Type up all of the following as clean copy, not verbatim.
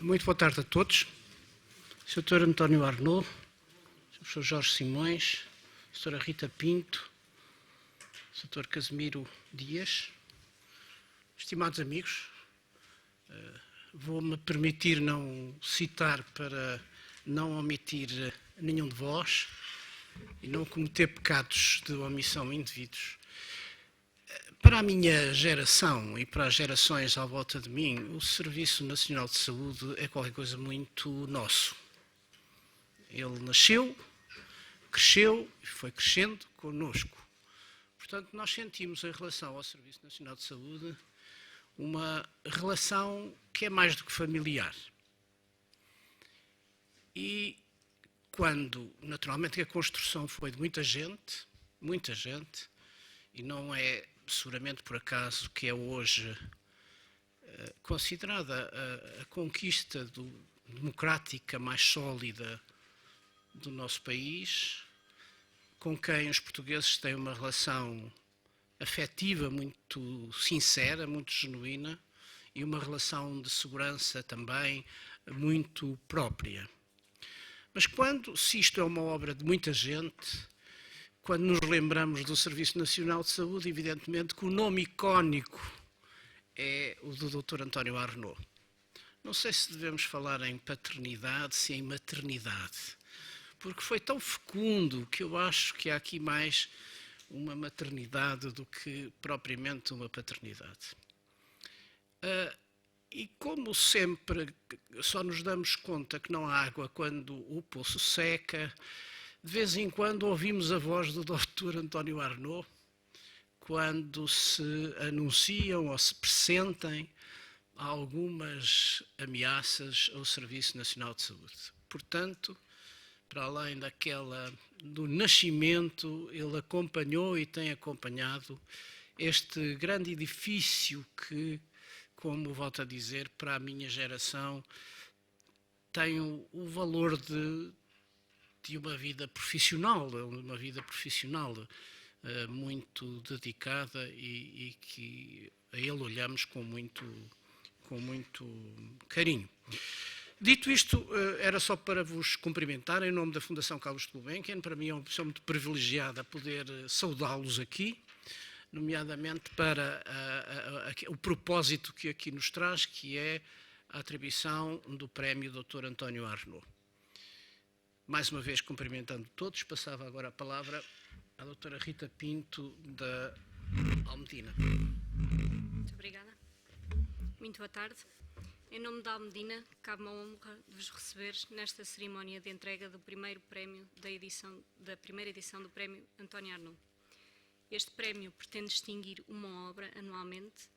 Muito boa tarde a todos. Sr. António Arnaud, Sr. Jorge Simões, Sra. Rita Pinto, Sr. Casimiro Dias, estimados amigos, vou-me permitir não citar para não omitir nenhum de vós e não cometer pecados de omissão indevidos. Para a minha geração e para as gerações à volta de mim, o Serviço Nacional de Saúde é qualquer coisa muito nosso. Ele nasceu, cresceu e foi crescendo connosco. Portanto, nós sentimos em relação ao Serviço Nacional de Saúde uma relação que é mais do que familiar. E quando, naturalmente, a construção foi de muita gente, e não é seguramente por acaso que é hoje considerada a conquista democrática mais sólida do nosso país, com quem os portugueses têm uma relação afetiva muito sincera, muito genuína, e uma relação de segurança também muito própria. Mas se isto é uma obra de muita gente, quando nos lembramos do Serviço Nacional de Saúde, evidentemente que o nome icónico é o do Dr. António Arnaud. Não sei se devemos falar em paternidade, se em maternidade, porque foi tão fecundo que eu acho que há aqui mais uma maternidade do que propriamente uma paternidade. E como sempre só nos damos conta que não há água quando o poço seca, de vez em quando ouvimos a voz do Dr. António Arnaud quando se anunciam ou se pressentem algumas ameaças ao Serviço Nacional de Saúde. Portanto, para além do nascimento, ele acompanhou e tem acompanhado este grande edifício que, como volto a dizer, para a minha geração tem o valor de uma vida profissional, muito dedicada e que a ele olhamos com muito carinho. Dito isto, era só para vos cumprimentar em nome da Fundação Carlos Gulbenkian. Para mim é uma pessoa muito privilegiada poder saudá-los aqui, nomeadamente para o propósito que aqui nos traz, que é a atribuição do Prémio Dr. António Arnaud. Mais uma vez, cumprimentando todos, passava agora a palavra à doutora Rita Pinto, da Almedina. Muito obrigada. Muito boa tarde. Em nome da Almedina, cabe-me a honra de vos receber nesta cerimónia de entrega do primeiro prémio da primeira edição do Prémio António Arnaud. Este prémio pretende distinguir uma obra anualmente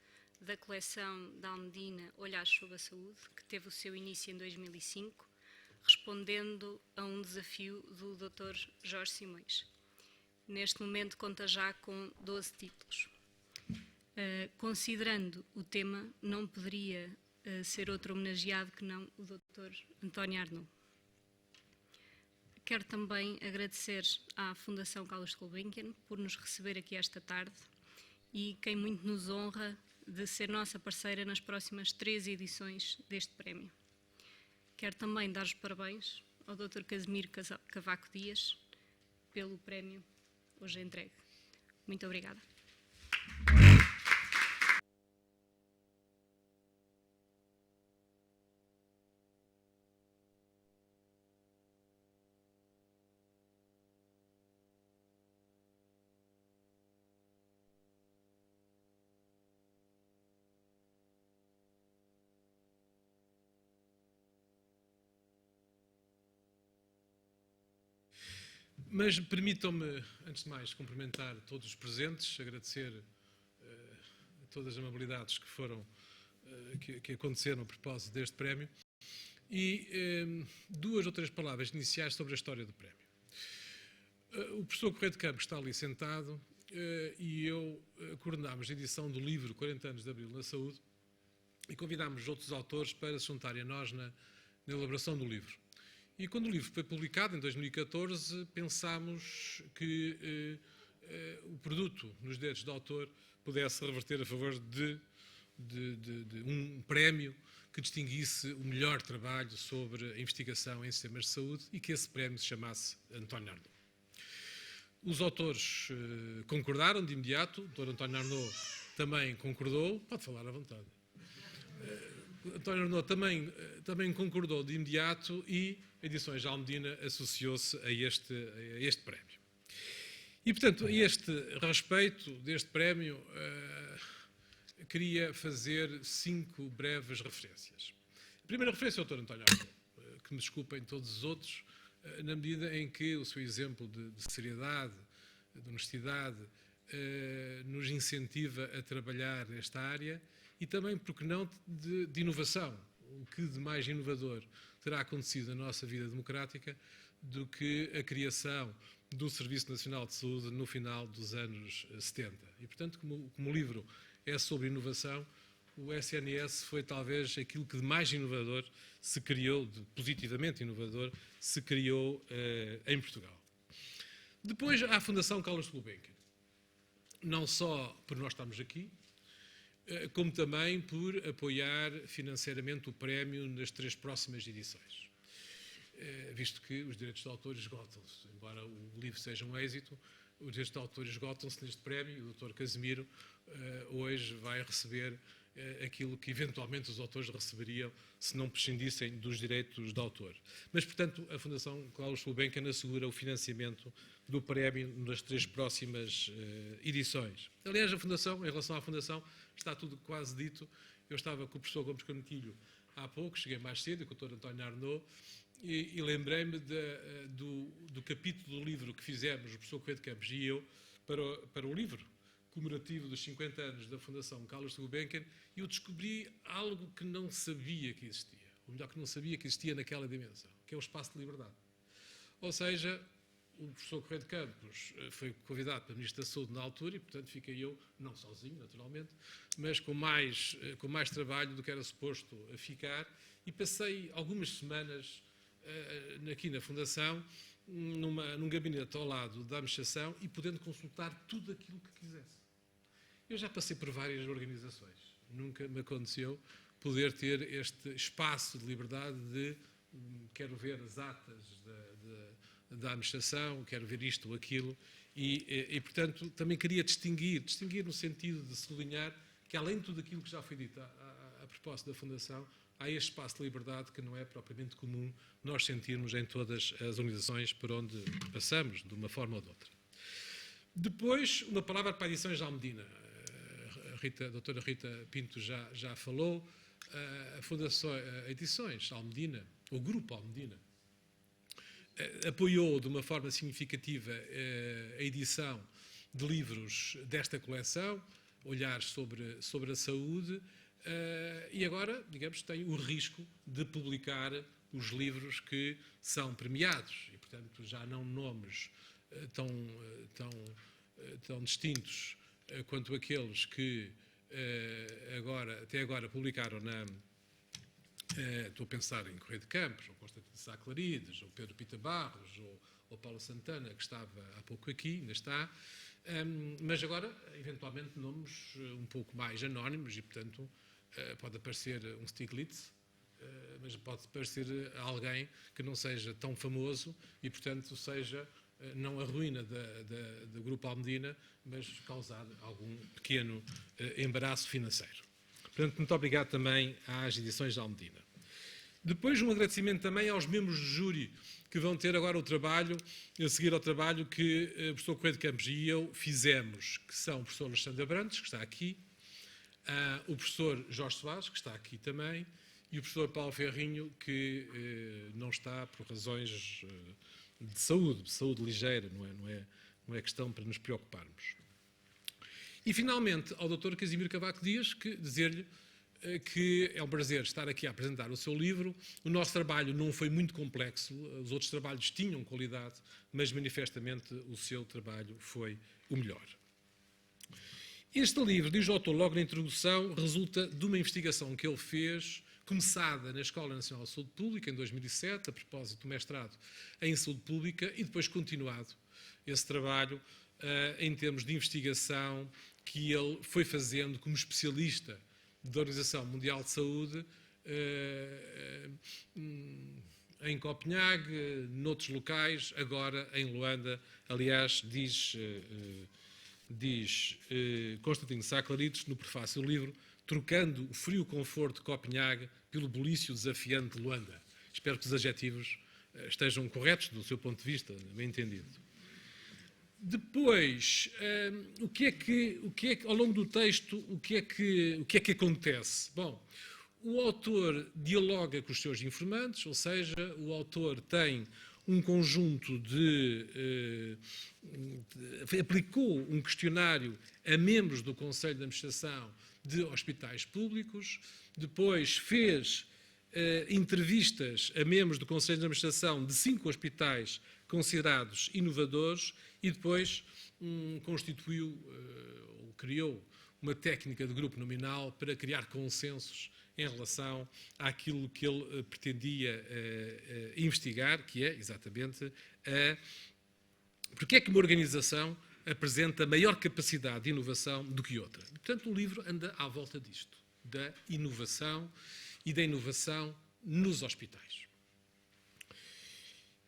da coleção da Almedina Olhares sobre a Saúde, que teve o seu início em 2005, respondendo a um desafio do Dr. Jorge Simões. Neste momento conta já com 12 títulos. Considerando o tema, não poderia ser outro homenageado que não o Dr. António Arnaud. Quero também agradecer à Fundação Carlos Gulbenkian por nos receber aqui esta tarde e quem muito nos honra de ser nossa parceira nas próximas 3 edições deste prémio. Quero também dar os parabéns ao Dr. Casimiro Cavaco Dias pelo prémio hoje entregue. Muito obrigada. Mas permitam-me, antes de mais, cumprimentar todos os presentes, agradecer todas as amabilidades que aconteceram a propósito deste prémio e 2 ou 3 palavras iniciais sobre a história do prémio. O professor Correia de Campos está ali sentado e eu coordenámos a edição do livro 40 anos de Abril na Saúde e convidámos outros autores para se juntarem a nós na elaboração do livro. E quando o livro foi publicado, em 2014, pensámos que o produto nos dedos do autor pudesse reverter a favor de um prémio que distinguisse o melhor trabalho sobre a investigação em sistemas de saúde e que esse prémio se chamasse António Arnaud. Os autores concordaram de imediato, o Dr. António Arnaud também concordou, pode falar à vontade. António Arnaud também concordou de imediato e Edições Almedina associou-se a este prémio. E, portanto, a este respeito deste prémio, queria fazer 5 breves referências. A primeira referência ao Dr. António Arnaud, que me desculpem todos os outros, na medida em que o seu exemplo de seriedade, de honestidade, nos incentiva a trabalhar nesta área e também, porque não, de inovação. O que de mais inovador terá acontecido na nossa vida democrática do que a criação do Serviço Nacional de Saúde no final dos anos 70. E, portanto, como o livro é sobre inovação, o SNS foi talvez aquilo que de mais inovador se criou, de positivamente inovador, se criou em Portugal. Depois há a Fundação Carlos Gulbenkian, não só por nós estarmos aqui, como também por apoiar financeiramente o prémio nas 3 próximas edições. Visto que os direitos de autor esgotam-se, embora o livro seja um êxito, os direitos de autor esgotam-se neste prémio e o Dr. Casimiro hoje vai receber aquilo que eventualmente os autores receberiam se não prescindissem dos direitos de autor. Mas, portanto, a Fundação Carlos Gulbenkian assegura o financiamento do prémio nas 3 próximas edições. Aliás, a Fundação, em relação à Fundação, está tudo quase dito. Eu estava com o professor Gomes Canutilho há pouco, cheguei mais cedo, com o Dr. António Arnaud, e lembrei-me do capítulo do livro que fizemos, o professor Correia de Campos e eu, para o livro comemorativo dos 50 anos da Fundação Carlos Gulbenkian, e eu descobri algo que não sabia que existia, ou melhor, que não sabia que existia naquela dimensão, que é o espaço de liberdade. Ou seja, o professor Correia de Campos foi convidado para Ministro da Saúde na altura e, portanto, fiquei eu, não sozinho, naturalmente, mas com mais trabalho do que era suposto a ficar, e passei algumas semanas aqui na Fundação, num gabinete ao lado da administração e podendo consultar tudo aquilo que quisesse. Eu já passei por várias organizações, nunca me aconteceu poder ter este espaço de liberdade de quero ver as atas da administração, quero ver isto ou aquilo, e portanto, também queria distinguir no sentido de sublinhar que, além de tudo aquilo que já foi dito a propósito da Fundação, há este espaço de liberdade que não é propriamente comum nós sentirmos em todas as organizações por onde passamos, de uma forma ou de outra. Depois, uma palavra para Edições Almedina. A doutora Rita Pinto já falou. A Fundação Edições Almedina, o Grupo Almedina, apoiou de uma forma significativa a edição de livros desta coleção, Olhares sobre a Saúde, e agora, digamos, tem o risco de publicar os livros que são premiados, e, portanto, já não nomes tão distintos quanto aqueles que até agora publicaram estou a pensar em Correia de Campos, ou Constantino Sá Clarides, ou Pedro Pita Barros, ou Paulo Santana, que estava há pouco aqui, ainda está, mas agora, eventualmente, nomes um pouco mais anónimos e, portanto, pode aparecer um Stiglitz, mas pode aparecer alguém que não seja tão famoso e, portanto, seja não a ruína do Grupo Almedina, mas causar algum pequeno embaraço financeiro. Portanto, muito obrigado também às Edições de Almedina. Depois, um agradecimento também aos membros do júri que vão ter agora o trabalho, a seguir ao trabalho que o professor Correia de Campos e eu fizemos, que são o professor Alexandre Abrantes, que está aqui, o professor Jorge Soares, que está aqui também, e o professor Paulo Ferrinho, que não está por razões de saúde ligeira, não é questão para nos preocuparmos. E, finalmente, ao Dr. Casimiro Cavaco Dias, dizer-lhe que é um prazer estar aqui a apresentar o seu livro. O nosso trabalho não foi muito complexo, os outros trabalhos tinham qualidade, mas, manifestamente, o seu trabalho foi o melhor. Este livro, diz o autor logo na introdução, resulta de uma investigação que ele fez, começada na Escola Nacional de Saúde Pública, em 2007, a propósito do mestrado em Saúde Pública, e depois continuado esse trabalho em termos de investigação que ele foi fazendo como especialista da Organização Mundial de Saúde em Copenhague, noutros locais, agora em Luanda. Aliás, diz Constantino Saclarides no prefácio do livro, trocando o frio conforto de Copenhague pelo bulício desafiante de Luanda. Espero que os adjetivos estejam corretos do seu ponto de vista, bem entendido. Depois, ao longo do texto, o que é que acontece? Bom, o autor dialoga com os seus informantes, ou seja, o autor tem um conjunto aplicou um questionário a membros do Conselho de Administração de hospitais públicos, depois fez entrevistas a membros do Conselho de Administração de 5 hospitais considerados inovadores e depois criou uma técnica de grupo nominal para criar consensos em relação àquilo que ele pretendia investigar, que é exatamente porque é que uma organização apresenta maior capacidade de inovação do que outra. Portanto, o livro anda à volta disto, da inovação e da inovação nos hospitais.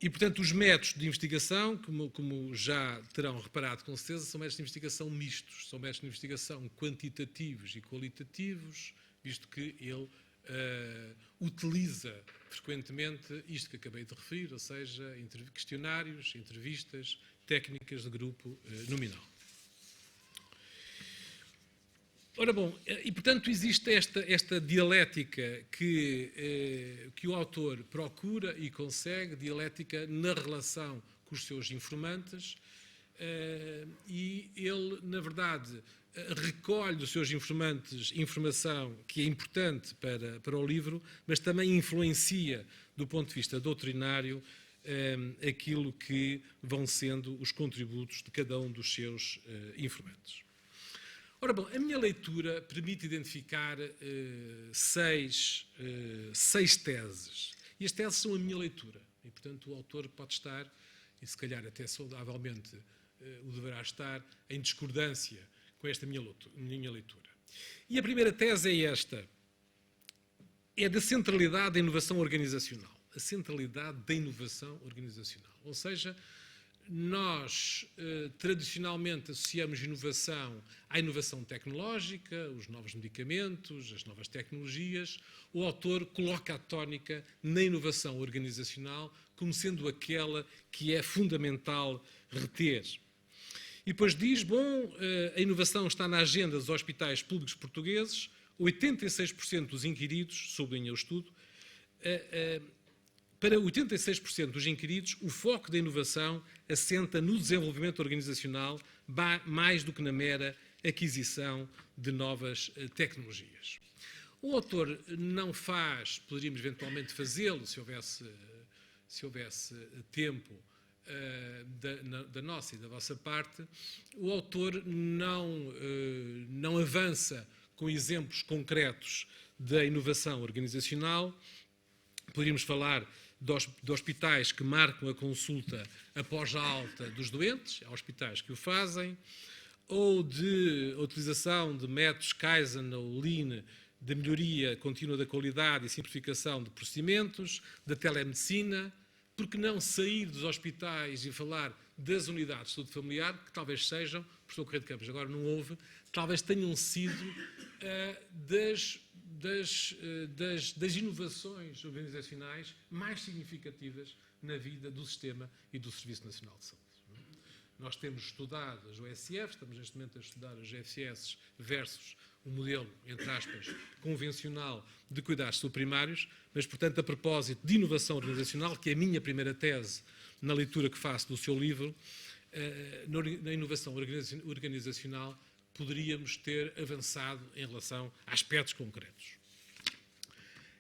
E, portanto, os métodos de investigação, como já terão reparado com certeza, são métodos de investigação mistos, são métodos de investigação quantitativos e qualitativos, visto que ele utiliza frequentemente isto que acabei de referir, ou seja, questionários, entrevistas, técnicas de grupo nominal. Ora bom, e portanto existe esta dialética que o autor procura e consegue, dialética na relação com os seus informantes, e ele, na verdade, recolhe dos seus informantes informação que é importante para o livro, mas também influencia, do ponto de vista doutrinário, aquilo que vão sendo os contributos de cada um dos seus informantes. Ora bom, a minha leitura permite identificar 6 teses. E as teses são a minha leitura. E, portanto, o autor pode estar, e se calhar até saudavelmente o deverá estar, em discordância com esta minha leitura. E a primeira tese é esta. É da centralidade da inovação organizacional. A centralidade da inovação organizacional. Ou seja, nós tradicionalmente associamos inovação à inovação tecnológica, os novos medicamentos, as novas tecnologias. O autor coloca a tónica na inovação organizacional como sendo aquela que é fundamental reter. E depois diz, bom, a inovação está na agenda dos hospitais públicos portugueses, 86% dos inquiridos, sublinha o estudo, para 86% dos inquiridos, o foco da inovação assenta no desenvolvimento organizacional mais do que na mera aquisição de novas tecnologias. O autor não faz, poderíamos eventualmente fazê-lo, se houvesse tempo da nossa e da vossa parte, o autor não avança com exemplos concretos da inovação organizacional. Poderíamos falar de hospitais que marcam a consulta após a alta dos doentes, há hospitais que o fazem, ou de utilização de métodos Kaizen ou Lean, de melhoria contínua da qualidade e simplificação de procedimentos, da telemedicina. Por que não sair dos hospitais e falar das unidades de saúde familiar, que talvez sejam, professor Correia de Campos, agora não houve, talvez tenham sido das inovações organizacionais mais significativas na vida do sistema e do Serviço Nacional de Saúde. Nós temos estudado as OSF, estamos neste momento a estudar as GFCS versus o modelo, entre aspas, convencional de cuidados subprimários, mas, portanto, a propósito de inovação organizacional, que é a minha primeira tese na leitura que faço do seu livro, na inovação organizacional poderíamos ter avançado em relação a aspectos concretos.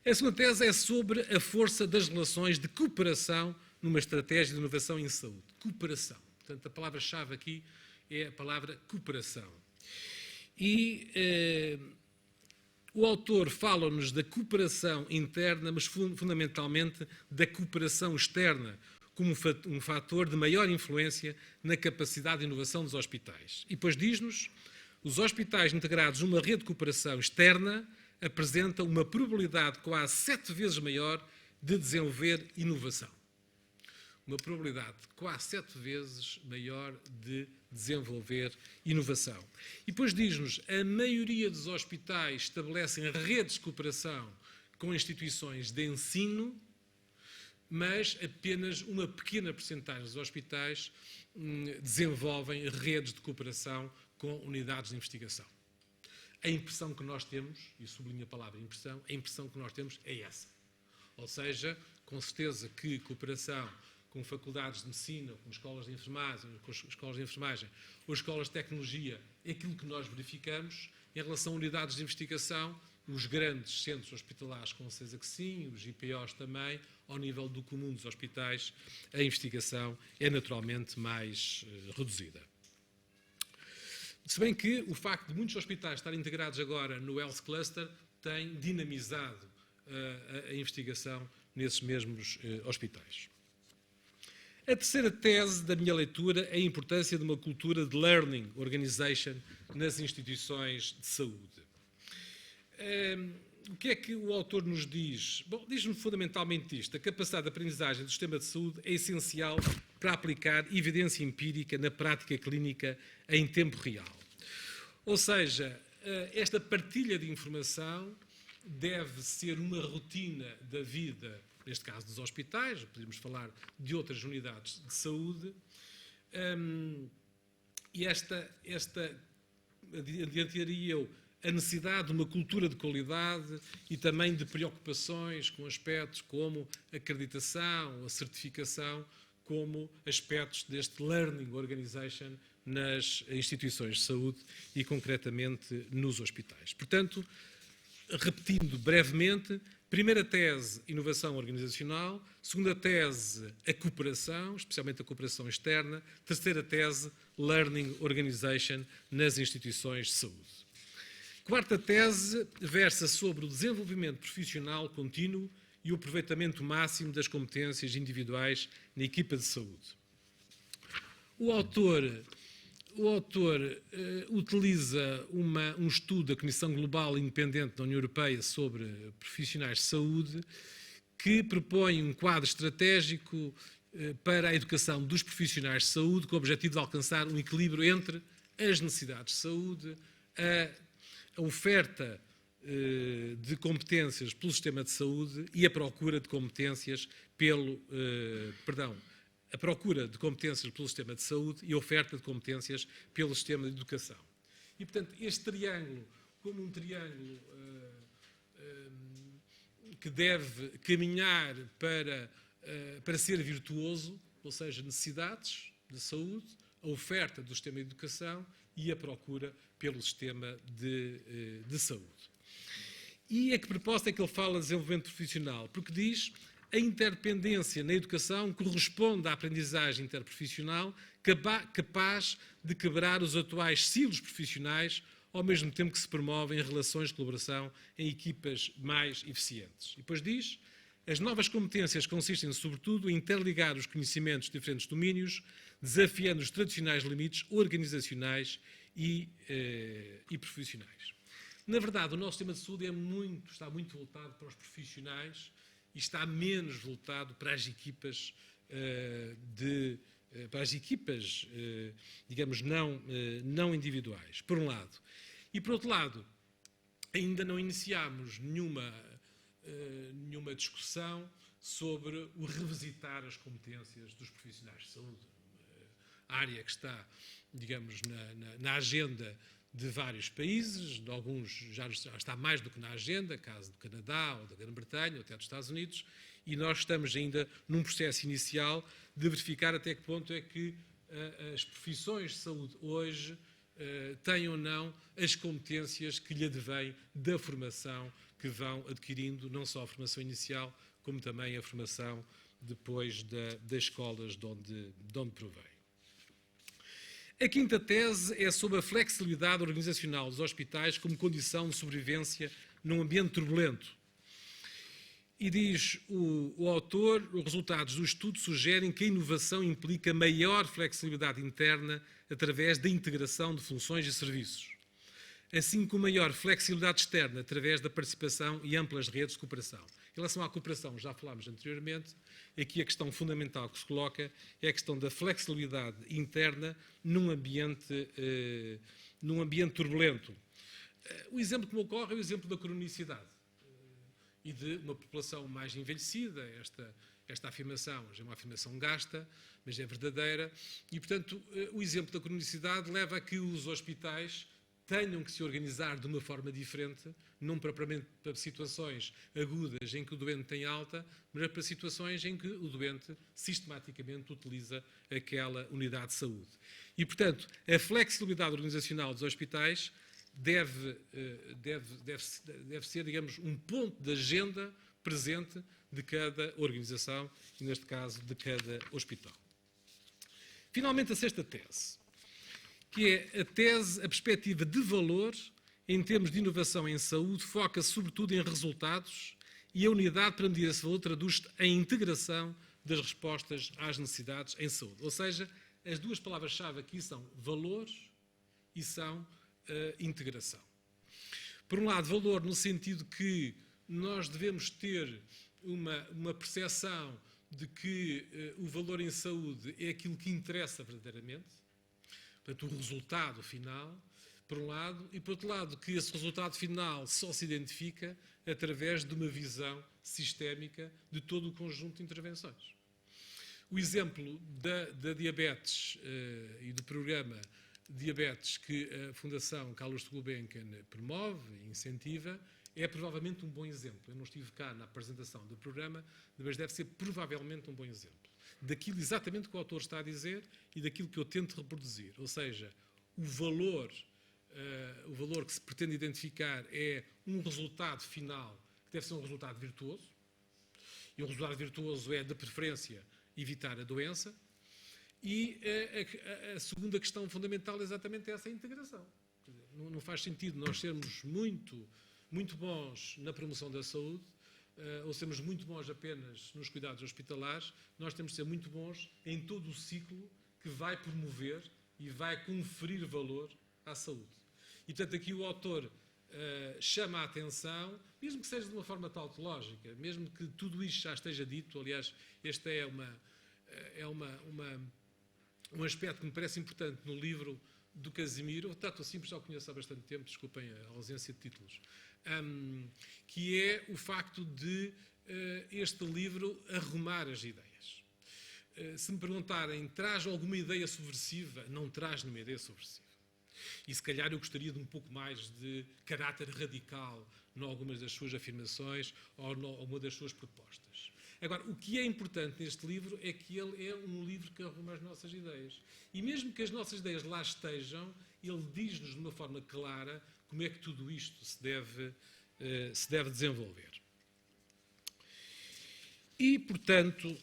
A segunda tese é sobre a força das relações de cooperação numa estratégia de inovação em saúde. Cooperação. Portanto, a palavra-chave aqui é a palavra cooperação. E o autor fala-nos da cooperação interna, mas fundamentalmente da cooperação externa, como um fator de maior influência na capacidade de inovação dos hospitais. E depois diz-nos, os hospitais integrados numa rede de cooperação externa apresenta uma probabilidade quase 7 vezes maior de desenvolver inovação. Uma probabilidade quase 7 vezes maior de desenvolver inovação. E depois diz-nos, a maioria dos hospitais estabelecem redes de cooperação com instituições de ensino, mas apenas uma pequena percentagem dos hospitais desenvolvem redes de cooperação com unidades de investigação. A impressão que nós temos, e sublinho a palavra impressão, a impressão que nós temos é essa. Ou seja, com certeza que cooperação com faculdades de medicina, com escolas de enfermagem, ou escolas de tecnologia, é aquilo que nós verificamos. Em relação a unidades de investigação, os grandes centros hospitalares, com certeza que sim, os IPOs também, ao nível do comum dos hospitais, a investigação é naturalmente mais reduzida. Se bem que o facto de muitos hospitais estarem integrados agora no Health Cluster tem dinamizado a investigação nesses mesmos hospitais. A terceira tese da minha leitura é a importância de uma cultura de learning organization nas instituições de saúde. O que é que o autor nos diz? Bom, diz-nos fundamentalmente isto. A capacidade de aprendizagem do sistema de saúde é essencial para aplicar evidência empírica na prática clínica em tempo real. Ou seja, esta partilha de informação deve ser uma rotina da vida, neste caso dos hospitais, podemos falar de outras unidades de saúde, e adiantaria eu a necessidade de uma cultura de qualidade e também de preocupações com aspectos como a acreditação, a certificação, como aspectos deste learning organization nas instituições de saúde e concretamente nos hospitais. Portanto, repetindo brevemente, primeira tese, inovação organizacional. Segunda tese, a cooperação, especialmente a cooperação externa. Terceira tese, learning organization nas instituições de saúde. Quarta tese, versa sobre o desenvolvimento profissional contínuo e o aproveitamento máximo das competências individuais na equipa de saúde. O autor utiliza um estudo da Comissão Global Independente da União Europeia sobre profissionais de saúde que propõe um quadro estratégico para a educação dos profissionais de saúde com o objetivo de alcançar um equilíbrio entre as necessidades de saúde, a oferta de competências pelo sistema de saúde e a procura de competências pelo sistema de saúde e a oferta de competências pelo sistema de educação. E, portanto, este triângulo, como um triângulo que deve caminhar para ser virtuoso, ou seja, necessidades de saúde, a oferta do sistema de educação e a procura pelo sistema de saúde. E a que propósito é que ele fala de desenvolvimento profissional? Porque diz a interdependência na educação corresponde à aprendizagem interprofissional capaz de quebrar os atuais silos profissionais, ao mesmo tempo que se promovem relações de colaboração em equipas mais eficientes. E depois diz, as novas competências consistem, sobretudo, em interligar os conhecimentos de diferentes domínios, desafiando os tradicionais limites organizacionais e profissionais. Na verdade, o nosso sistema de saúde está muito voltado para os profissionais e está menos voltado para as equipas, digamos, não individuais, por um lado. E, por outro lado, ainda não iniciámos nenhuma discussão sobre o revisitar as competências dos profissionais de saúde. A área que está, digamos, na agenda de vários países, de alguns já está mais do que na agenda, caso do Canadá ou da Grã-Bretanha ou até dos Estados Unidos, e nós estamos ainda num processo inicial de verificar até que ponto é que as profissões de saúde hoje têm ou não as competências que lhe advêm da formação que vão adquirindo, não só a formação inicial, como também a formação depois das escolas de onde provém. A quinta tese é sobre a flexibilidade organizacional dos hospitais como condição de sobrevivência num ambiente turbulento. E diz o autor, os resultados do estudo sugerem que a inovação implica maior flexibilidade interna através da integração de funções e serviços. assim como maior flexibilidade externa através da participação e amplas redes de cooperação. Em relação à cooperação, já falámos anteriormente, aqui a questão fundamental que se coloca é a questão da flexibilidade interna num ambiente turbulento. O exemplo que me ocorre é o exemplo da cronicidade e de uma população mais envelhecida. Esta afirmação é uma afirmação gasta, mas é verdadeira, e, portanto, o exemplo da cronicidade leva a que os hospitais tenham que se organizar de uma forma diferente, não propriamente para situações agudas em que o doente tem alta, mas para situações em que o doente sistematicamente utiliza aquela unidade de saúde. E, portanto, a flexibilidade organizacional dos hospitais deve ser, digamos, um ponto de agenda presente de cada organização e, neste caso, de cada hospital. Finalmente, a sexta tese, que é a perspectiva de valor em termos de inovação em saúde, foca sobretudo em resultados e a unidade para medir esse valor traduz-se em integração das respostas às necessidades em saúde. Ou seja, as duas palavras-chave aqui são valor e são integração. Por um lado, valor no sentido que nós devemos ter uma percepção de que o valor em saúde é aquilo que interessa verdadeiramente, portanto, o resultado final, por um lado, e por outro lado, que esse resultado final só se identifica através de uma visão sistémica de todo o conjunto de intervenções. O exemplo da diabetes e do programa Diabetes que a Fundação Carlos de Gulbenkian promove e incentiva é provavelmente um bom exemplo. Eu não estive cá na apresentação do programa, mas deve ser provavelmente um bom exemplo daquilo exatamente que o autor está a dizer e daquilo que eu tento reproduzir. Ou seja, o valor que se pretende identificar é um resultado final que deve ser um resultado virtuoso, e o resultado virtuoso é, de preferência, evitar a doença. E a segunda questão fundamental é exatamente essa, a integração. Não faz sentido nós sermos muito bons na promoção da saúde, ou sermos muito bons apenas nos cuidados hospitalares. Nós temos de ser muito bons em todo o ciclo que vai promover e vai conferir valor à saúde. E, portanto, aqui o autor chama a atenção, mesmo que seja de uma forma tautológica, mesmo que tudo isto já esteja dito. Aliás, este é um aspecto que me parece importante no livro do Casimiro. Tanto assim, já o conheço há bastante tempo, desculpem a ausência de títulos, que é o facto de este livro arrumar as ideias. Se me perguntarem, traz alguma ideia subversiva? Não traz nenhuma ideia subversiva. E se calhar eu gostaria de um pouco mais de caráter radical em algumas das suas afirmações ou em alguma das suas propostas. Agora, o que é importante neste livro é que ele é um livro que arruma as nossas ideias. E mesmo que as nossas ideias lá estejam, ele diz-nos de uma forma clara como é que tudo isto se deve desenvolver. E, portanto,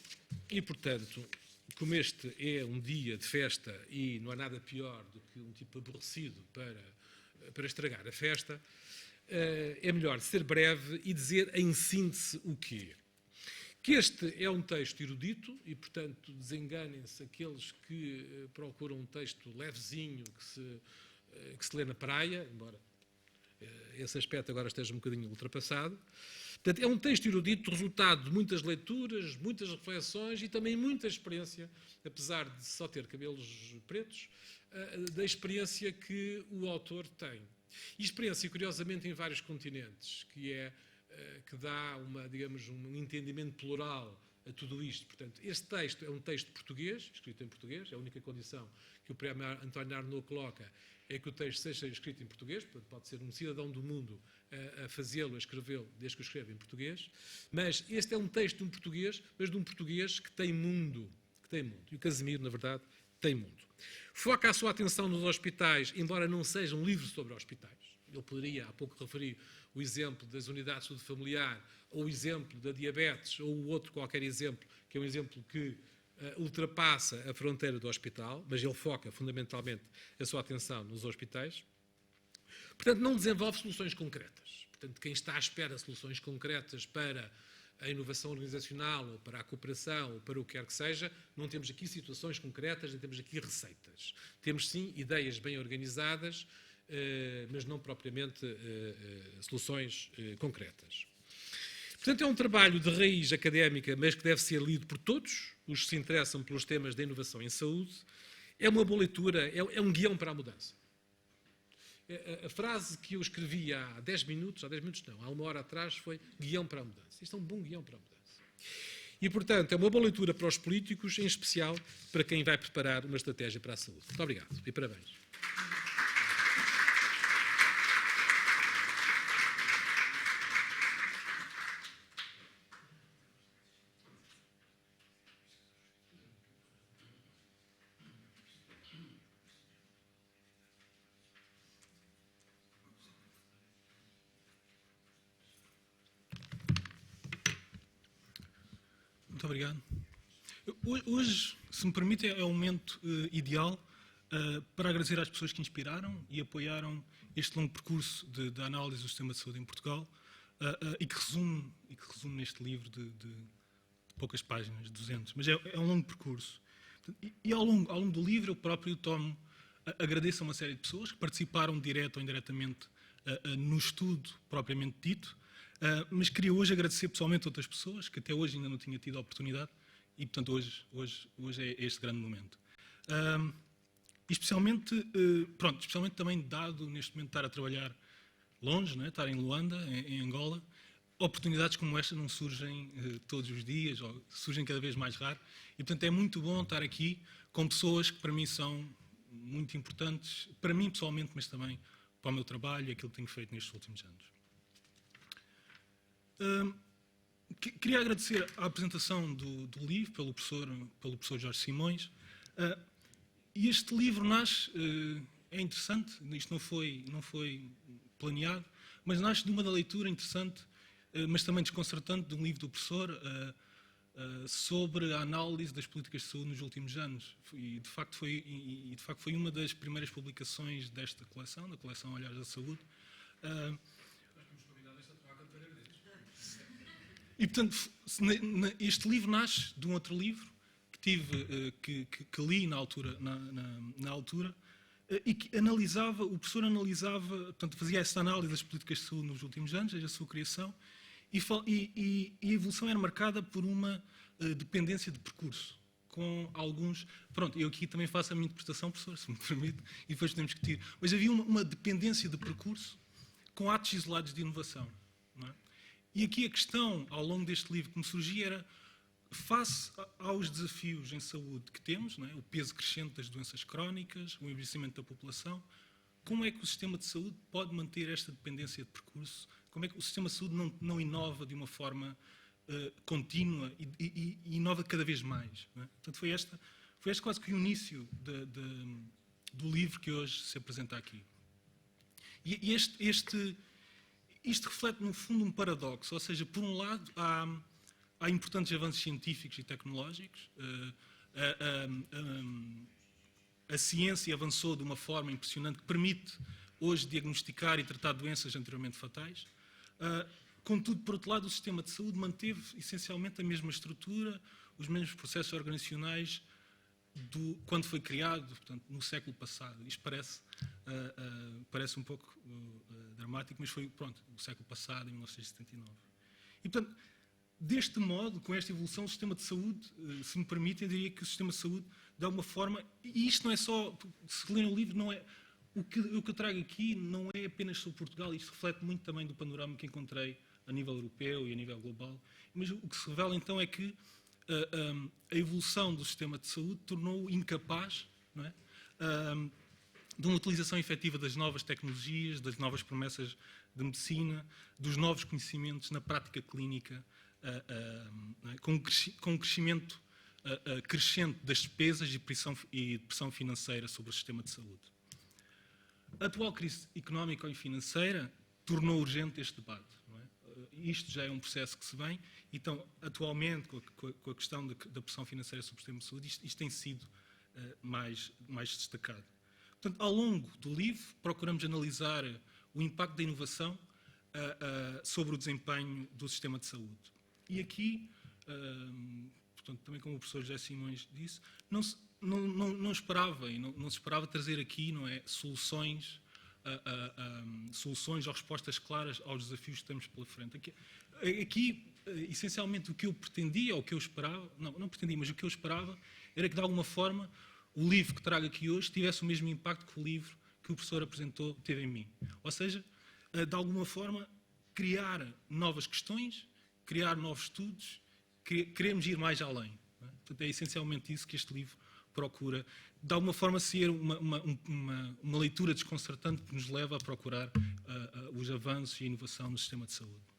como este é um dia de festa e não há nada pior do que um tipo aborrecido para estragar a festa, é melhor ser breve e dizer em síntese o que é. Que este é um texto erudito e, portanto, desenganem-se aqueles que procuram um texto levezinho que se lê na praia, embora esse aspecto agora esteja um bocadinho ultrapassado. Portanto, é um texto erudito, resultado de muitas leituras, muitas reflexões e também muita experiência, apesar de só ter cabelos pretos, da experiência que o autor tem. E experiência, curiosamente, em vários continentes, que dá um entendimento plural a tudo isto. Portanto, este texto é um texto português, escrito em português, é a única condição que o prémio António Arnaud coloca, é que o texto seja escrito em português. Portanto, pode ser um cidadão do mundo a fazê-lo, a escrevê-lo, desde que o escreva em português. Mas este é um texto de um português, mas de um português que tem mundo. E o Casimiro, na verdade, tem mundo. Foca a sua atenção nos hospitais, embora não seja um livro sobre hospitais. Ele poderia, há pouco, referir o exemplo das unidades de saúde familiar, ou o exemplo da diabetes, ou o outro qualquer exemplo, que é um exemplo que ultrapassa a fronteira do hospital, mas ele foca fundamentalmente a sua atenção nos hospitais. Portanto, não desenvolve soluções concretas. Portanto, quem está à espera de soluções concretas para a inovação organizacional, ou para a cooperação, ou para o que quer que seja, não temos aqui situações concretas, nem temos aqui receitas. Temos, sim, ideias bem organizadas, mas não propriamente soluções concretas. Portanto, é um trabalho de raiz académica, mas que deve ser lido por todos os que se interessam pelos temas da inovação em saúde. É uma boa leitura, é um guião para a mudança. A frase que eu escrevi há 10 minutos não, há 1 hora atrás, foi guião para a mudança. Isto é um bom guião para a mudança. E, portanto, é uma boa leitura para os políticos, em especial para quem vai preparar uma estratégia para a saúde. Muito obrigado e parabéns. Muito obrigado. Hoje, se me permite, é o momento ideal para agradecer às pessoas que inspiraram e apoiaram este longo percurso de análise do sistema de saúde em Portugal e que resume neste livro de poucas páginas, 200, mas é um longo percurso. E ao longo do livro eu próprio agradeço a uma série de pessoas que participaram direto ou indiretamente no estudo propriamente dito, mas queria hoje agradecer pessoalmente a outras pessoas que até hoje ainda não tinha tido a oportunidade e, portanto, hoje é este grande momento. Especialmente também dado neste momento estar a trabalhar longe, né, estar em Luanda, em Angola, oportunidades como esta não surgem todos os dias, ou surgem cada vez mais raro, e portanto é muito bom estar aqui com pessoas que para mim são muito importantes, para mim pessoalmente, mas também para o meu trabalho e aquilo que tenho feito nestes últimos anos. Queria agradecer a apresentação do livro pelo professor Jorge Simões. E este livro nasce, é interessante, isto não foi planeado, mas nasce de uma leitura interessante, mas também desconcertante, de um livro do professor sobre a análise das políticas de saúde nos últimos anos. E de facto foi uma das primeiras publicações desta coleção, da coleção Olhares da Saúde. E, portanto, este livro nasce de um outro livro que li na altura, e que o professor analisava, portanto, fazia essa análise das políticas de saúde nos últimos anos, desde a sua criação, e a evolução era marcada por uma dependência de percurso, com alguns... Pronto, eu aqui também faço a minha interpretação, professor, se me permite, e depois podemos discutir. Mas havia uma dependência de percurso com atos isolados de inovação, não é? E aqui a questão, ao longo deste livro, que me surgia era, face aos desafios em saúde que temos, não é? O peso crescente das doenças crónicas, o envelhecimento da população, como é que o sistema de saúde pode manter esta dependência de percurso? Como é que o sistema de saúde não inova de uma forma contínua e inova cada vez mais? Não é? Portanto, foi este quase que o início do livro que hoje se apresenta aqui. E isto reflete, no fundo, um paradoxo, ou seja, por um lado, há importantes avanços científicos e tecnológicos, a ciência avançou de uma forma impressionante que permite hoje diagnosticar e tratar doenças anteriormente fatais. Contudo, por outro lado, o sistema de saúde manteve essencialmente a mesma estrutura, os mesmos processos organizacionais quando foi criado, portanto, no século passado. Isto parece um pouco dramático, mas foi, o século passado, em 1979. E, portanto, deste modo, com esta evolução, o sistema de saúde, se me permitem, eu diria que o sistema de saúde, de alguma forma, e isto não é só, se lerem o livro, não é, o que eu trago aqui não é apenas sobre Portugal, isto reflete muito também do panorama que encontrei a nível europeu e a nível global, mas o que se revela então é que a evolução do sistema de saúde tornou-o incapaz, não é? De uma utilização efetiva das novas tecnologias, das novas promessas de medicina, dos novos conhecimentos na prática clínica, com um crescimento crescente das despesas e pressão financeira sobre o sistema de saúde. A atual crise económica e financeira tornou urgente este debate. Não é? Isto já é um processo que se vem, então, atualmente, com a questão da pressão financeira sobre o sistema de saúde, isto tem sido mais destacado. Portanto, ao longo do livro, procuramos analisar o impacto da inovação sobre o desempenho do sistema de saúde. E aqui, portanto, também como o professor José Simões disse, não se esperava trazer aqui, não é, soluções soluções ou respostas claras aos desafios que temos pela frente. Aqui, essencialmente, o que eu pretendia, ou o que eu esperava, não pretendia, mas o que eu esperava, era que, de alguma forma, o livro que trago aqui hoje tivesse o mesmo impacto que o livro que o professor apresentou teve em mim. Ou seja, de alguma forma, criar novas questões, criar novos estudos, queremos ir mais além. Não é? Portanto, é essencialmente isso que este livro procura, de alguma forma, ser uma leitura desconcertante que nos leva a procurar os avanços e a inovação no sistema de saúde.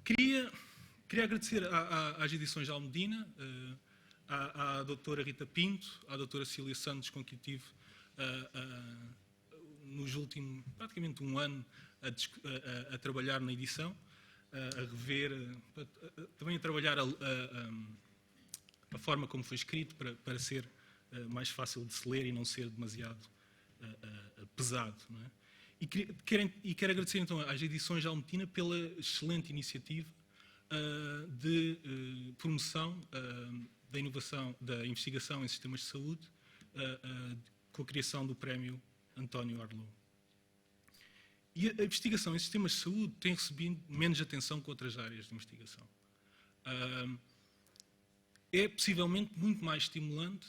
Queria agradecer às edições de Almedina, à doutora Rita Pinto, à doutora Cília Santos, com quem tive nos últimos, praticamente um ano, a trabalhar na edição, a rever, também a trabalhar a forma como foi escrito para ser mais fácil de se ler e não ser demasiado pesado. Não é? E quero agradecer então às edições de Almedina pela excelente iniciativa de promoção da inovação, da investigação em sistemas de saúde, com a criação do prémio António Arlou. E a investigação em sistemas de saúde tem recebido menos atenção que outras áreas de investigação. É possivelmente muito mais estimulante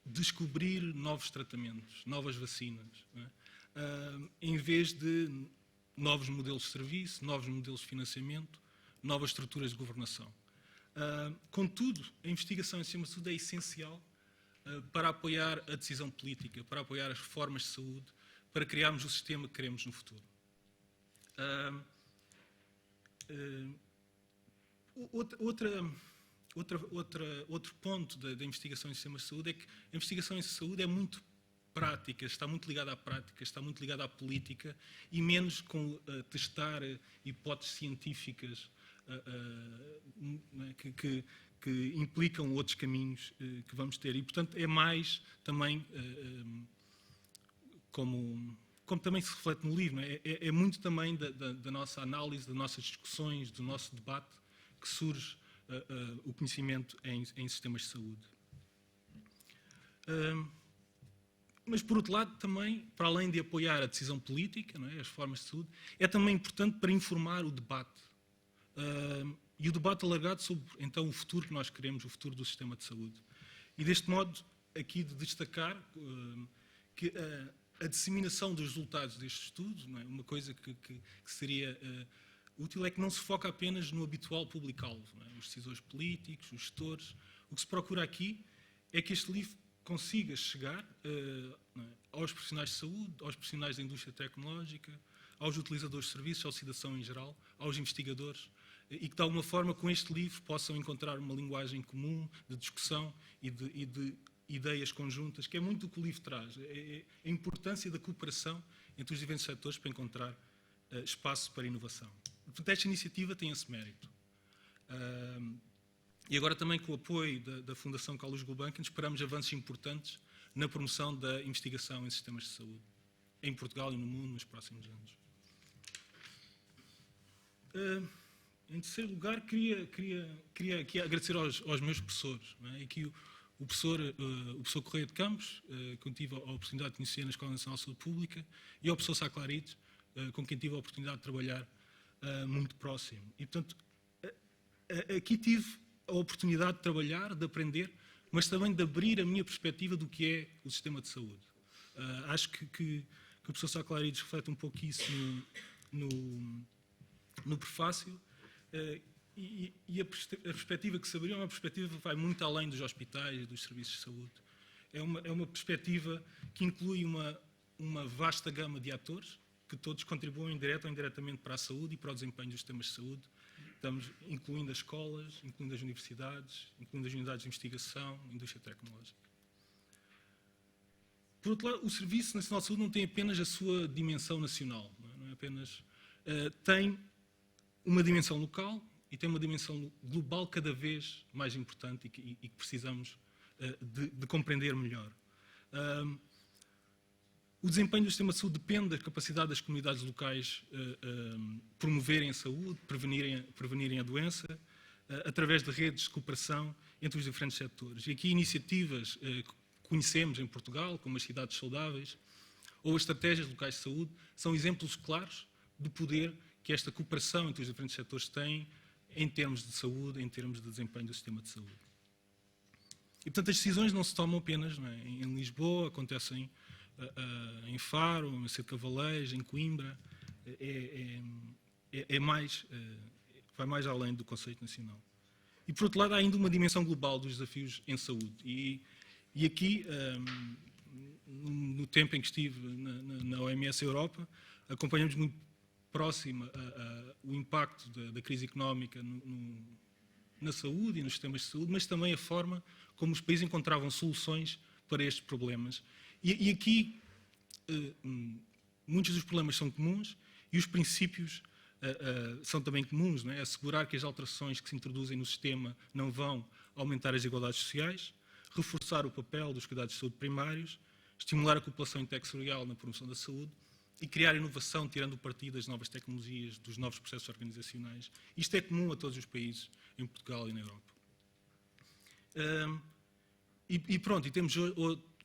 descobrir novos tratamentos, novas vacinas, não é? Em vez de novos modelos de serviço, novos modelos de financiamento, novas estruturas de governação. Contudo, a investigação em sistemas de saúde é essencial para apoiar a decisão política, para apoiar as reformas de saúde, para criarmos o sistema que queremos no futuro. Outro ponto da investigação em sistemas de saúde é que a investigação em saúde é muito prática, está muito ligada à prática, está muito ligada à política e menos com testar hipóteses científicas que implicam outros caminhos que vamos ter. E, portanto, é mais também, como também se reflete no livro, é muito também da nossa análise, das nossas discussões, do nosso debate, que surge o conhecimento em sistemas de saúde. Mas, por outro lado, também, para além de apoiar a decisão política, não é, as formas de saúde, é também importante para informar o debate. E o debate alargado sobre, então, o futuro que nós queremos, o futuro do sistema de saúde. E, deste modo, aqui de destacar que a disseminação dos resultados deste estudo, não é, uma coisa que seria útil, é que não se foca apenas no habitual público-alvo, é, os decisores políticos, os gestores. O que se procura aqui é que este livro consiga chegar aos profissionais de saúde, aos profissionais da indústria tecnológica, aos utilizadores de serviços, ao cidadão em geral, aos investigadores, e que, de alguma forma, com este livro possam encontrar uma linguagem comum de discussão e de ideias conjuntas, que é muito o que o livro traz. É a importância da cooperação entre os diferentes setores para encontrar espaço para inovação. Portanto, esta iniciativa tem esse mérito. E agora também com o apoio da Fundação Carlos Gulbenkian esperamos avanços importantes na promoção da investigação em sistemas de saúde, em Portugal e no mundo nos próximos anos. Em terceiro lugar, queria aqui agradecer aos meus professores. Não é? Aqui o professor Correia de Campos, com quem tive a oportunidade de conhecer na Escola Nacional de Saúde Pública, e ao professor Sá Clarides, com quem tive a oportunidade de trabalhar muito próximo. E, portanto, aqui tive a oportunidade de trabalhar, de aprender, mas também de abrir a minha perspectiva do que é o sistema de saúde. Acho que o professor Sá Clarides reflete um pouco isso no prefácio, e a perspectiva que se abriu é uma perspectiva que vai muito além dos hospitais e dos serviços de saúde. É uma perspectiva que inclui uma vasta gama de atores, que todos contribuem direto ou indiretamente para a saúde e para o desempenho dos sistemas de saúde. Estamos incluindo as escolas, incluindo as universidades, incluindo as unidades de investigação, a indústria tecnológica. Por outro lado, o Serviço Nacional de Saúde não tem apenas a sua dimensão nacional, não é apenas... tem uma dimensão local e tem uma dimensão global cada vez mais importante e que precisamos de compreender melhor. O desempenho do sistema de saúde depende da capacidade das comunidades locais promoverem a saúde, prevenirem a doença, através de redes de cooperação entre os diferentes setores. E aqui iniciativas que conhecemos em Portugal, como as cidades saudáveis, ou as estratégias locais de saúde, são exemplos claros do poder que esta cooperação entre os diferentes setores tem em termos de saúde, em termos de desempenho do sistema de saúde. E, portanto, as decisões não se tomam apenas, não é? Em Lisboa, acontecem em Faro, em Cavaleiros, em Coimbra. Vai mais além do conceito nacional. E, por outro lado, há ainda uma dimensão global dos desafios em saúde. E aqui, no tempo em que estive na OMS Europa, acompanhamos muito próximo o impacto da crise económica na saúde e nos sistemas de saúde, mas também a forma como os países encontravam soluções para estes problemas. E aqui, muitos dos problemas são comuns e os princípios são também comuns, não é? Assegurar que as alterações que se introduzem no sistema não vão aumentar as desigualdades sociais, reforçar o papel dos cuidados de saúde primários, estimular a cooperação intersectorial na promoção da saúde e criar inovação, tirando o partido das novas tecnologias, dos novos processos organizacionais. Isto é comum a todos os países, em Portugal e na Europa. E pronto, e temos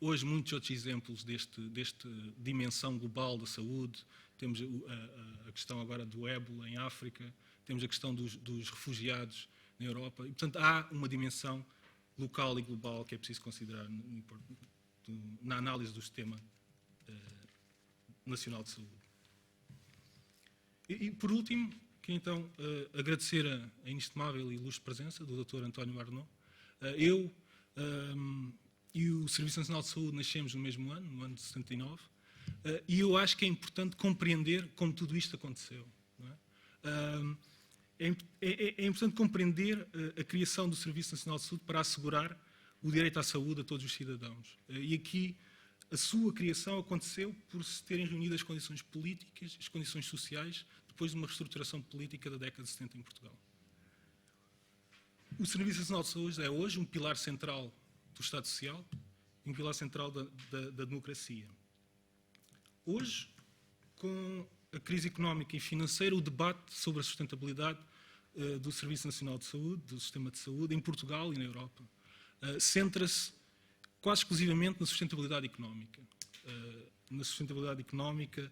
hoje muitos outros exemplos desta dimensão global da saúde. Temos a questão agora do ébola em África, temos a questão dos refugiados na Europa. E, portanto, há uma dimensão local e global que é preciso considerar na análise do sistema nacional de saúde. E por último, quero então agradecer a inestimável e ilustre presença do Dr. António Arnaud. Eu e o Serviço Nacional de Saúde nascemos no mesmo ano, no ano de 79, e eu acho que é importante compreender como tudo isto aconteceu. Não é? É importante compreender a criação do Serviço Nacional de Saúde para assegurar o direito à saúde a todos os cidadãos. E aqui a sua criação aconteceu por se terem reunido as condições políticas, as condições sociais, depois de uma reestruturação política da década de 70 em Portugal. O Serviço Nacional de Saúde é hoje um pilar central do Estado Social e um pilar central da democracia. Hoje, com a crise económica e financeira, o debate sobre a sustentabilidade do Serviço Nacional de Saúde, do sistema de saúde, em Portugal e na Europa, centra-se quase exclusivamente na sustentabilidade económica. Na sustentabilidade económica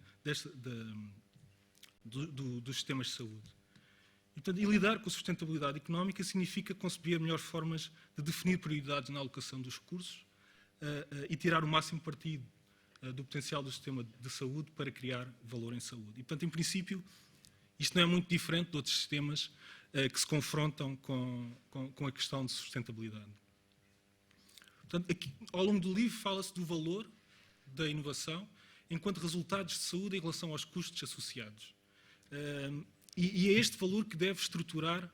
dos sistemas de saúde. E lidar com a sustentabilidade económica significa conceber melhores formas de definir prioridades na alocação dos recursos e tirar o máximo partido do potencial do sistema de saúde para criar valor em saúde. E, portanto, em princípio, isto não é muito diferente de outros sistemas que se confrontam com a questão de sustentabilidade. Portanto, aqui, ao longo do livro fala-se do valor da inovação enquanto resultados de saúde em relação aos custos associados. E é este valor que deve estruturar,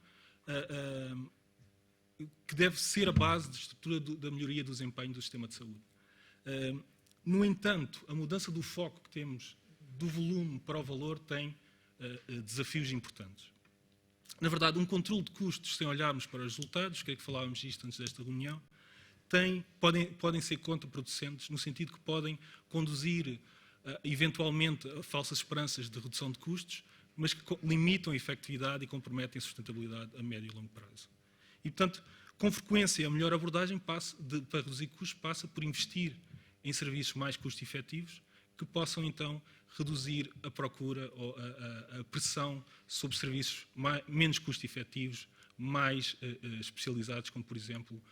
que deve ser a base de estrutura da melhoria do desempenho do sistema de saúde. No entanto, a mudança do foco que temos do volume para o valor tem desafios importantes. Na verdade, um controle de custos, sem olharmos para os resultados, creio que falávamos isto antes desta reunião, podem ser contraproducentes, no sentido que podem conduzir, eventualmente, a falsas esperanças de redução de custos, mas que limitam a efetividade e comprometem a sustentabilidade a médio e longo prazo. E, portanto, com frequência, a melhor abordagem para reduzir custos passa por investir em serviços mais custo-efetivos, que possam, então, reduzir a procura ou a pressão sobre serviços menos custo-efetivos, mais especializados, como, por exemplo,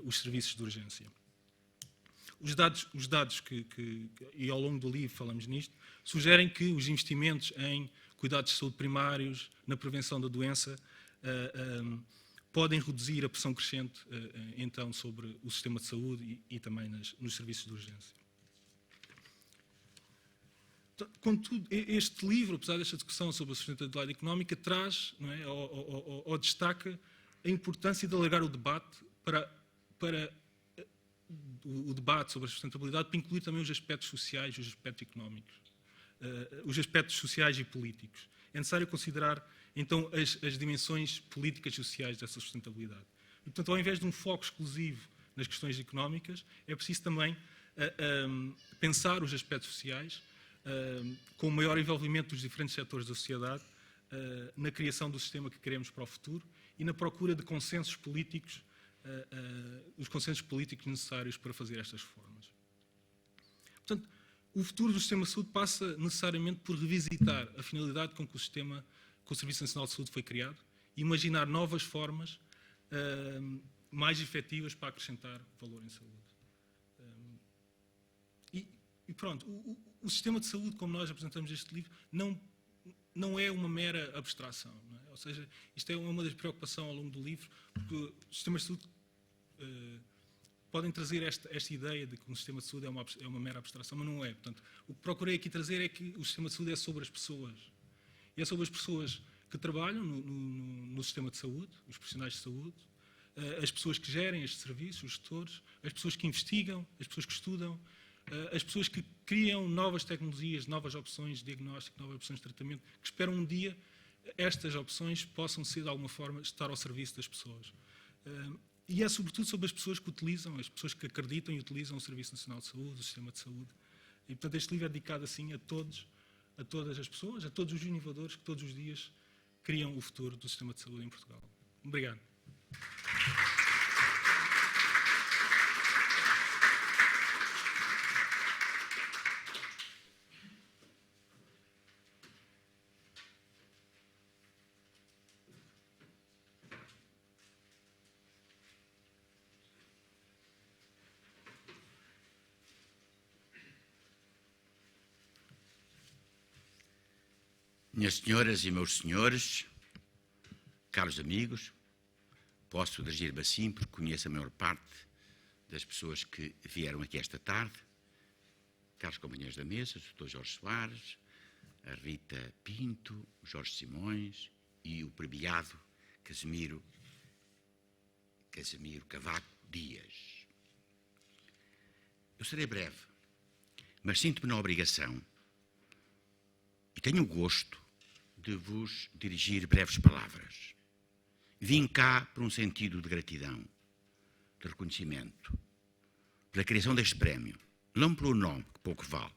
os serviços de urgência. Os dados e ao longo do livro falamos nisto, sugerem que os investimentos em cuidados de saúde primários, na prevenção da doença, podem reduzir a pressão crescente, então, sobre o sistema de saúde e também nos serviços de urgência. Contudo, este livro, apesar desta discussão sobre a sustentabilidade económica, traz, não é, ou destaca a importância de alargar o debate para o debate sobre a sustentabilidade, para incluir também os aspectos sociais e os aspectos económicos, os aspectos sociais e políticos. É necessário considerar, então, as dimensões políticas e sociais dessa sustentabilidade. E, portanto, ao invés de um foco exclusivo nas questões económicas, é preciso também pensar os aspectos sociais, com o maior envolvimento dos diferentes setores da sociedade, na criação do sistema que queremos para o futuro e na procura de consensos políticos, os consensos políticos necessários para fazer estas reformas. Portanto, o futuro do sistema de saúde passa necessariamente por revisitar a finalidade com que o Serviço Nacional de Saúde foi criado e imaginar novas formas mais efetivas para acrescentar valor em saúde. E pronto, o sistema de saúde, como nós apresentamos neste livro, não é uma mera abstração. Não é? Ou seja, isto é uma das preocupações ao longo do livro, porque os sistemas de saúde podem trazer esta ideia de que um sistema de saúde é uma mera abstração, mas não é. Portanto, o que procurei aqui trazer é que o sistema de saúde é sobre as pessoas. E é sobre as pessoas que trabalham no sistema de saúde, os profissionais de saúde, as pessoas que gerem estes serviços, os gestores, as pessoas que investigam, as pessoas que estudam, as pessoas que criam novas tecnologias, novas opções de diagnóstico, novas opções de tratamento, que esperam um dia estas opções possam ser, de alguma forma, estar ao serviço das pessoas. E é sobretudo sobre as pessoas que utilizam, as pessoas que acreditam e utilizam o Serviço Nacional de Saúde, o sistema de saúde. E, portanto, este livro é dedicado, assim, a todas as pessoas, a todos os inovadores que todos os dias criam o futuro do sistema de saúde em Portugal. Obrigado. Minhas senhoras e meus senhores, caros amigos, posso dirigir-me assim porque conheço a maior parte das pessoas que vieram aqui esta tarde, caros companheiros da mesa, o Dr. Jorge Soares, a Rita Pinto, o Jorge Simões e o premiado Casimiro Cavaco Dias. Eu serei breve, mas sinto-me na obrigação e tenho o gosto de vos dirigir breves palavras. Vim cá por um sentido de gratidão, de reconhecimento, pela criação deste prémio, não pelo nome, que pouco vale,